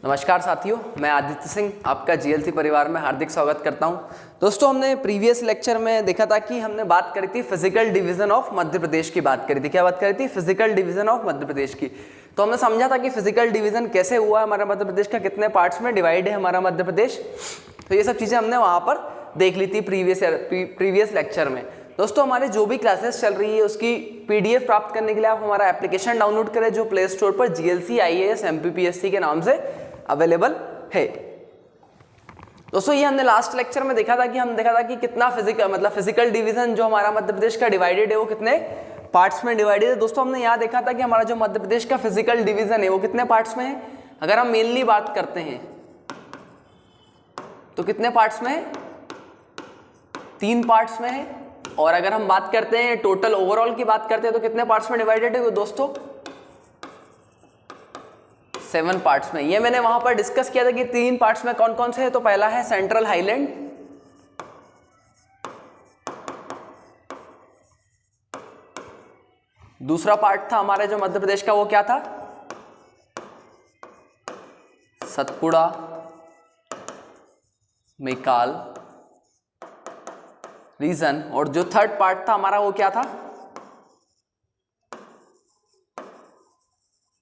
नमस्कार साथियों, मैं आदित्य सिंह आपका जीएलसी परिवार में हार्दिक स्वागत करता हूं। दोस्तों, हमने प्रीवियस लेक्चर में देखा था कि हमने बात करी थी फिजिकल डिवीजन ऑफ मध्य प्रदेश की बात करी थी। क्या बात करी थी? फिजिकल डिवीजन ऑफ मध्य प्रदेश की। तो हमने समझा था कि फिजिकल डिवीजन कैसे हुआ है हमारा मध्य प्रदेश का, कितने पार्ट्स में डिवाइड है हमारा मध्य प्रदेश। तो ये सब चीज़ें हमने वहाँ पर देख ली थी प्रीवियस लेक्चर में। दोस्तों, हमारी जो भी क्लासेस चल रही है उसकी पीडीएफ प्राप्त करने के लिए आप हमारा एप्लीकेशन डाउनलोड करें जो प्ले स्टोर पर जीएलसी IAS MPPSC के नाम से अवेलेबल है। दोस्तों, ये हमने लास्ट लेक्चर में देखा था कि कितना फिजिकल डिवीजन जो हमारा मध्य प्रदेश का डिवाइडेड है वो कितने पार्ट्स में डिवाइडेड है। दोस्तों, हमने यहाँ देखा था कि हमारा जो मध्य प्रदेश का फिजिकल डिवीजन है वो कितने पार्ट्स में है। अगर हम मेनली बात करते हैं तो कितने पार्ट्स में है? 3 पार्ट्स में है। और अगर हम बात करते हैं टोटल ओवरऑल की बात करते हैं तो कितने पार्ट्स में डिवाइडेड है दोस्तों? 7 पार्ट्स में। ये मैंने वहां पर डिस्कस किया था कि 3 पार्ट्स में कौन कौन से है। तो पहला है सेंट्रल हाईलैंड, दूसरा पार्ट था हमारे जो मध्य प्रदेश का वो क्या था? सतपुड़ा, मैकाल रीजन। और जो थर्ड पार्ट था हमारा वो क्या था?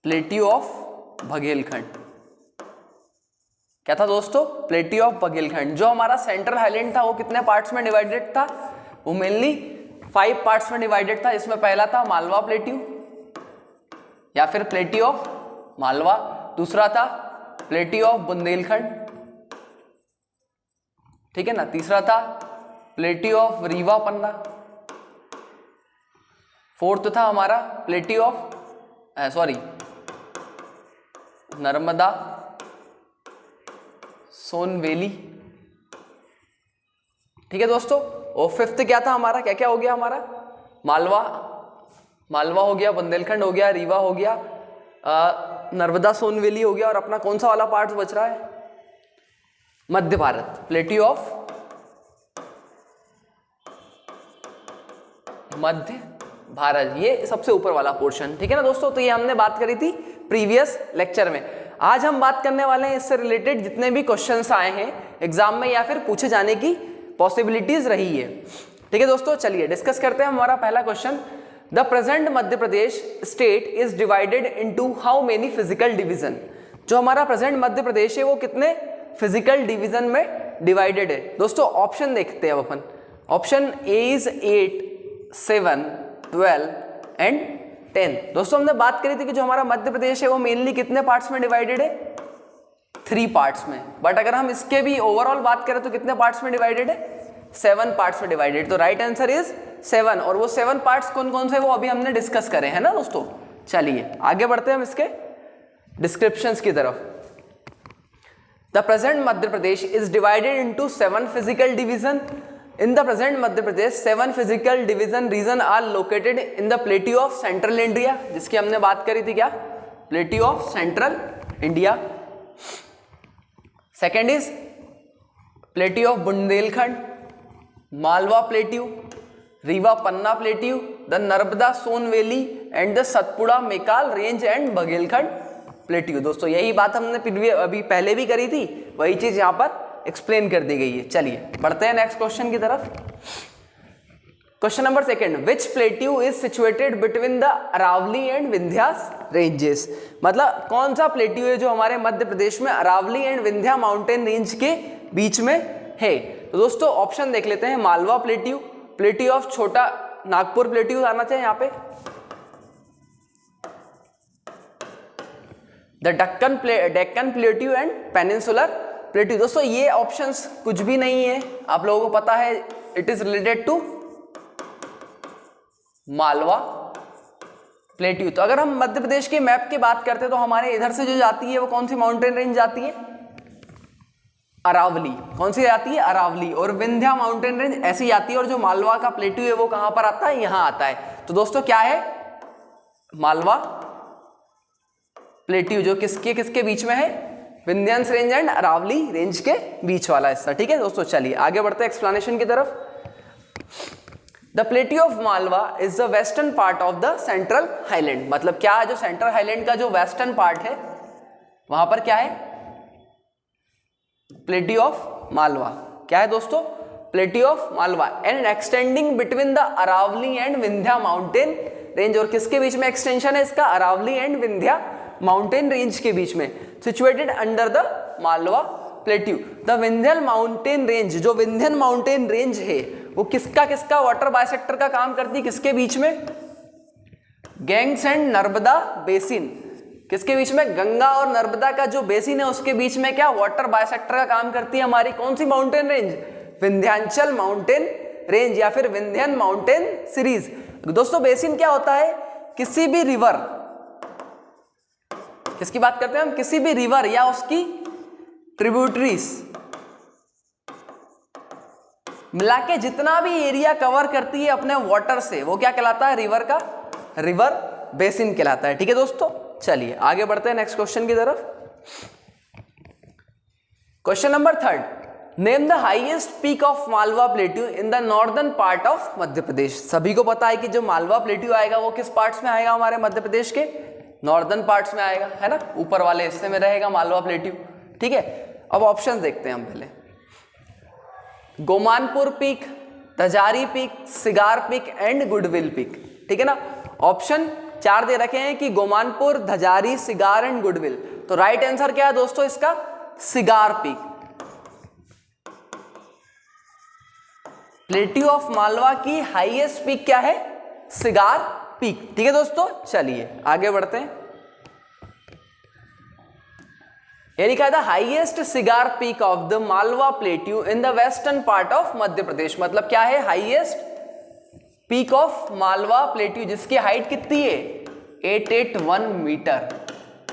Plateau of Baghelkhand. क्या था दोस्तों? Plateau of Baghelkhand. जो हमारा सेंट्रल हाईलैंड था वो कितने पार्ट्स में डिवाइडेड था? वो मेनली 5 पार्ट्स में डिवाइडेड था। इसमें पहला था मालवा प्लेट्यू या फिर प्लेट्यू ऑफ मालवा, दूसरा था प्लेट्यू ऑफ बुंदेलखंड, ठीक है ना, तीसरा था plateau of Rewa Panna, fourth था हमारा plateau of Narmada Son valley, ठीक है दोस्तों। और फिफ्थ क्या था हमारा? क्या क्या हो गया हमारा? मालवा हो गया, बुंदेलखंड हो गया, रीवा हो गया, नर्मदा सोन वैली हो गया। और अपना कौन सा वाला पार्ट बच रहा है? मध्य भारत, प्लेट्यू ऑफ मध्य भारत, ये सबसे ऊपर वाला पोर्शन, ठीक है ना दोस्तों। तो ये हमने बात करी थी प्रीवियस लेक्चर में। आज हम बात करने वाले हैं इससे रिलेटेड जितने भी क्वेश्चंस आए हैं एग्जाम में या फिर पूछे जाने की पॉसिबिलिटीज रही है, ठीक है दोस्तों। चलिए डिस्कस करते हैं हमारा पहला question. The present Madhya Pradesh state is divided into how many physical division. जो हमारा प्रेजेंट मध्य प्रदेश है वो कितने फिजिकल डिवीजन में डिवाइडेड है दोस्तों? ऑप्शन देखते हैं अब अपन। Option A is 8, 7, 12 and 10। दोस्तों, हमने बात करी थी कि जो हमारा मध्य प्रदेश है वो मेनली कितने पार्ट्स में डिवाइडेड है? 3 पार्ट्स में। बट अगर हम इसके भी ओवरऑल बात करें तो कितने पार्ट्स में डिवाइडेड है? 7 पार्ट्स में डिवाइडेड। तो राइट आंसर इज 7। और वो 7 पार्ट्स कौन कौन से वो अभी हमने डिस्कस करे हैं ना दोस्तों। चलिए आगे बढ़ते हैं हम इसके डिस्क्रिप्शंस की तरफ। The present Madhya Pradesh is divided into 7 physical division. In the present Madhya Pradesh, 7 physical division region are located in the plateau of Central India, जिसकी हमने बात करी थी क्या? Plateau of Central India. Second is plateau of Bundelkhand, Malwa Plateau, Rewa Panna Plateau, the Narmada Son Valley and the Satpura Mekal Range and Baghelkhand Plateau। दोस्तों, यही बात हमने अभी पहले भी करी थी, वही चीज यहाँ पर एक्सप्लेन कर दी गई है। चलिए बढ़ते हैं नेक्स्ट क्वेश्चन की तरफ। Question number 2, which plateau is situated between the Aravalli and Vindhyas ranges. मतलब कौन सा प्लेट्यू है जो हमारे मध्य प्रदेश में Aravalli and Vindhya mountain range के बीच में है? तो दोस्तों ऑप्शन देख लेते हैं। मालवा प्लेट्यू, प्लेट्यू ऑफ छोटा नागपुर प्लेट्यू आना चाहिए यहाँ पे, the Deccan plateau and peninsular plateau. दोस्तों, ये ऑप्शंस कुछ भी नहीं है, आप लोगों को पता है it is related to Malwa plateau. तो अगर हम मध्य प्रदेश के मैप की बात करते हैं तो हमारे इधर से जो जाती है वो कौन सी माउंटेन रेंज जाती है? अरावली। कौन सी जाती है? अरावली। और विंध्या माउंटेन रेंज ऐसी आती है। और जो मालवा का प्लेट्यू है वो कहां पर आता है? यहां आता है। तो दोस्तों क्या है? मालवा प्लेट्यू, जो किसके किसके बीच में है? विंध्यांस रेंज एंड अरावली रेंज के बीच वाला हिस्सा, ठीक है दोस्तों। चलिए आगे बढ़ते हैं एक्सप्लेनेशन की तरफ। The plateau of Malwa is the western part of the central highland. मतलब क्या है? जो सेंट्रल हाईलैंड का जो वेस्टर्न पार्ट है वहां पर क्या है? प्लेटी ऑफ मालवा। क्या है दोस्तों? Plateau of Malwa and extending between the Aravalli and Vindhya mountain range. और किसके बीच में एक्सटेंशन है इसका? Aravalli and Vindhya mountain range के बीच में, situated under the Malwa plateau. The Vindhyan mountain range, जो विंध्यन माउंटेन रेंज है वो किसका वाटर बायसेक्टर का काम करती है? किसके बीच में? Gangs and Narmada basin. किसके बीच में? गंगा और नर्मदा का जो बेसिन है उसके बीच में क्या वाटर बायसेक्टर का काम करती है हमारी कौन सी mountain range? Vindhyachal mountain range या फिर विंध्यन माउंटेन सीरीज। दोस्तों बेसिन क्या होता है? किसी भी रिवर, किसकी बात करते हैं हम? किसी भी रिवर या उसकी ट्रिब्यूटरीज मिला के जितना भी एरिया कवर करती है अपने वाटर से, वो क्या कहलाता है? रिवर का रिवर बेसिन कहलाता है। ठीक है दोस्तों, चलिए आगे बढ़ते हैं नेक्स्ट क्वेश्चन की तरफ। Question number 3, name the highest peak of Malwa plateau in the northern part of Madhya Pradesh. सभी को पता है कि जो मालवा प्लेट्यू आएगा वो किस पार्ट्स में आएगा? हमारे मध्य प्रदेश के नॉर्दर्न पार्ट्स में आएगा, है ना, ऊपर वाले हिस्से में रहेगा मालवा प्लेट्यू। ठीक है, अब ऑप्शन देखते हैं हम पहले। Gomanpur peak, Dhajari peak, Sigar peak and Goodwill peak. ठीक है ना, ऑप्शन 4 दे रखे हैं कि गोमानपुर, धजारी, सिगार एंड गुडविल। तो राइट आंसर क्या है दोस्तों इसका? Sigar peak. Plateau of Malwa की हाईएस्ट पीक क्या है? सिगार पीक। ठीक है दोस्तों, चलिए आगे बढ़ते हैं। ये लिखा था highest Sigar peak of the Malwa plateau in the western part of Madhya Pradesh. मतलब क्या है? Highest peak of Malwa plateau जिसकी हाइट कितनी है? 881 मीटर।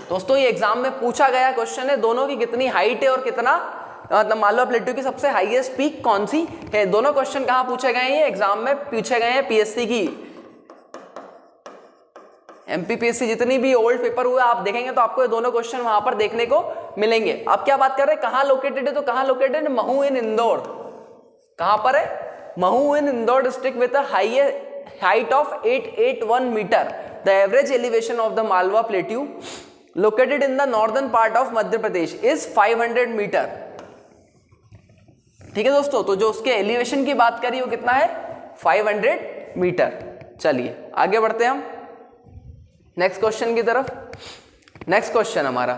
दोस्तों ये एग्जाम में पूछा गया क्वेश्चन है, दोनों की कितनी हाइट है और कितना, मतलब मालवा प्लेट्यू की सबसे हाईएस्ट पीक कौन सी है। दोनों क्वेश्चन कहां पूछे गए हैं? एग्जाम में पूछे गए हैं पीएससी की, एमपीपीएससी जितनी भी ओल्ड पेपर हुए आप देखेंगे तो आपको ये दोनों क्वेश्चन वहां पर देखने को मिलेंगे। आप क्या बात कर रहे हैं? कहां लोकेटेड है? तो कहां लोकेटेड है? महू इन इंदौर। कहां पर है? Mhow in Indore district with height of 881 metre. The average elevation of the Malwa plateau located in the northern part of Madhya Pradesh is 500 metre. ठीक है दोस्तों, तो जो उसके एलिवेशन की बात करी वो कितना है? 500 मीटर। चलिए आगे बढ़ते हैं हम नेक्स्ट क्वेश्चन की तरफ। नेक्स्ट क्वेश्चन हमारा,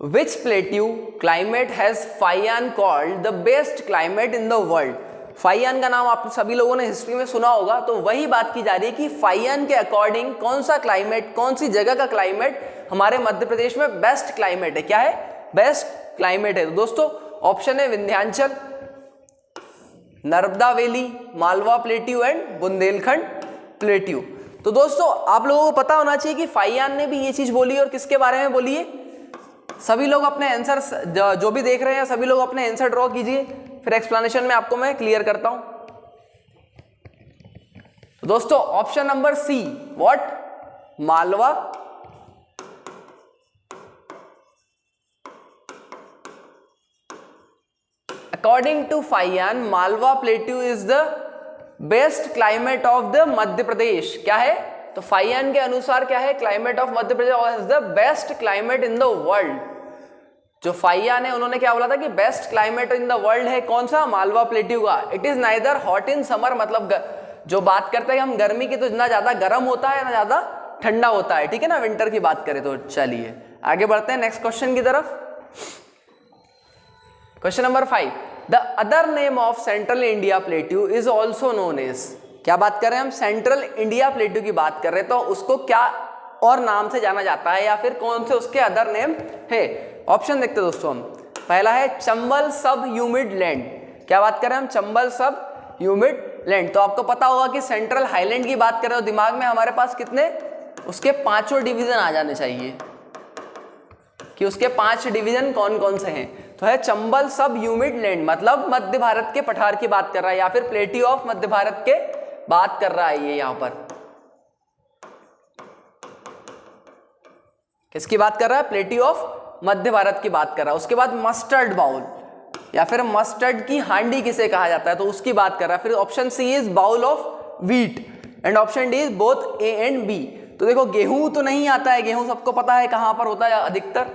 विच प्लेट्यू क्लाइमेट हैज फाइयान called the best climate in the world. फाइयान का नाम आप सभी लोगों ने हिस्ट्री में सुना होगा, तो वही बात की जा रही है कि फाइयान के अकॉर्डिंग कौन सा क्लाइमेट, कौन सी जगह का क्लाइमेट हमारे मध्य प्रदेश में बेस्ट क्लाइमेट है। क्या है? बेस्ट क्लाइमेट है। तो दोस्तों ऑप्शन है Vindhyachal, Narmada valley, Malwa plateau and Bundelkhand plateau. तो दोस्तों आप लोगों को पता होना चाहिए कि फाइयान ने भी ये चीज बोली और किसके बारे में बोली है। सभी लोग अपने आंसर, जो भी देख रहे हैं सभी लोग अपने आंसर ड्रॉ कीजिए, फिर एक्सप्लेनेशन में आपको मैं क्लियर करता हूं। तो दोस्तों option number C, what? Malwa according to Faxian Malwa plateau is the best climate of the Madhya Pradesh. क्या है? तो फाइयान के अनुसार क्या है? Climate of Madhya Pradesh is the best climate in the world. जो फाइयान है उन्होंने क्या बोला था कि best climate in the world है कौन सा? मालवा प्लेट्यू का। It is neither hot in summer, मतलब जो बात करते हैं हम गर्मी की, तो ना ज्यादा गर्म होता है ना ज्यादा ठंडा होता है। ठीक है ना, विंटर की बात करें तो। चलिए आगे बढ़ते हैं नेक्स्ट क्वेश्चन की तरफ। Question number 5, the other name of central India plateau is also known as. क्या बात कर रहे हैं हम? सेंट्रल इंडिया प्लेट्यू की बात कर रहे हैं, तो उसको क्या और नाम से जाना जाता है या फिर कौन से उसके अदर नेम है? ऑप्शन देखते हैं दोस्तों हम। पहला है चंबल सब ह्यूमिड लैंड। क्या बात कर रहे हैं हम? चंबल सब ह्यूमिड लैंड। तो आपको पता होगा कि सेंट्रल हाईलैंड की बात करें तो दिमाग में हमारे पास कितने, उसके 5 डिवीजन आ जाने चाहिए कि उसके 5 डिवीजन कौन कौन से हैं। तो है चंबल सब ह्यूमिड लैंड, मतलब मध्य भारत के पठार की बात कर रहा है या फिर प्लेट्यू ऑफ मध्य भारत के बात कर रहा है। ये यहां पर किसकी बात कर रहा है? प्लेट्यू ऑफ मध्य भारत की बात कर रहा है। उसके बाद मस्टर्ड बाउल या फिर मस्टर्ड की हांडी किसे कहा जाता है, तो उसकी बात कर रहा है। फिर option C is bowl of wheat and option D is both A and B. तो देखो गेहूं तो नहीं आता है, गेहूं सबको पता है कहां पर होता है अधिकतर,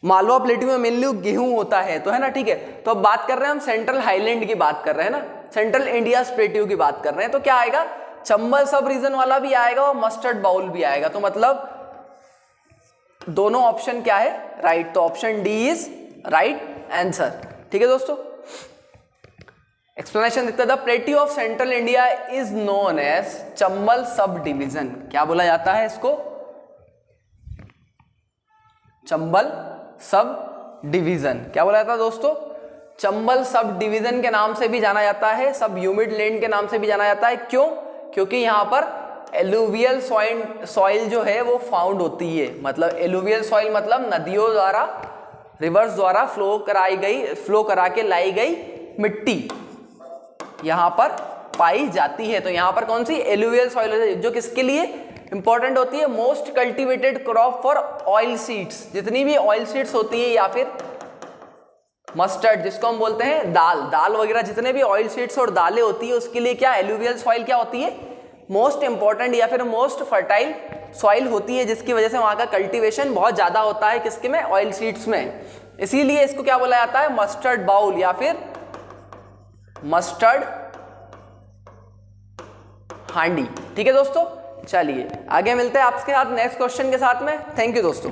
मालवा प्लेटू में मेनली गेहूं होता है, तो है ना, ठीक है। तो अब बात कर रहे हैं हम सेंट्रल हाईलैंड की बात कर रहे हैं ना, सेंट्रल इंडिया प्लेट्यू की बात कर रहे हैं, तो क्या आएगा, चंबल सब रीजन वाला भी आएगा और मस्टर्ड बाउल भी आएगा। तो मतलब दोनों ऑप्शन क्या है, राइट। तो option D is right answer. ठीक है दोस्तों, एक्सप्लेनेशन देता है, the plateau of central India is known as Chambal sub division. क्या बोला जाता है इसको, चंबल सब डिवीजन। क्या बोला जाता है दोस्तों, चंबल सब डिवीजन के नाम से भी जाना जाता है, सब ह्यूमिड लैंड के नाम से भी जाना जाता है। क्यों, क्योंकि यहां पर एलुवियल सॉइल जो है वो फाउंड होती है। मतलब एलुवियल सॉइल मतलब नदियों द्वारा, रिवर्स द्वारा फ्लो करा के लाई गई मिट्टी यहां पर पाई जाती है। तो यहां पर कौन सी, एलुवियल सॉइल, जो किसके लिए इंपॉर्टेंट होती है, most cultivated crop for oil seeds. जितनी भी ऑयल सीड्स होती है या फिर मस्टर्ड जिसको हम बोलते हैं, दाल वगैरह, जितने भी ऑयल सीड्स और दालें होती है उसके लिए क्या, एलुवियल सॉइल क्या होती है, मोस्ट इंपॉर्टेंट या फिर मोस्ट फर्टाइल सॉइल होती है, जिसकी वजह से वहां का कल्टीवेशन बहुत ज्यादा होता है, किसके में, ऑयल सीड्स में। इसीलिए इसको क्या बोला जाता है, मस्टर्ड बाउल या फिर मस्टर्ड हांडी। ठीक है दोस्तों, चलिए आगे मिलते हैं आपके साथ नेक्स्ट क्वेश्चन के साथ में। थैंक यू दोस्तों।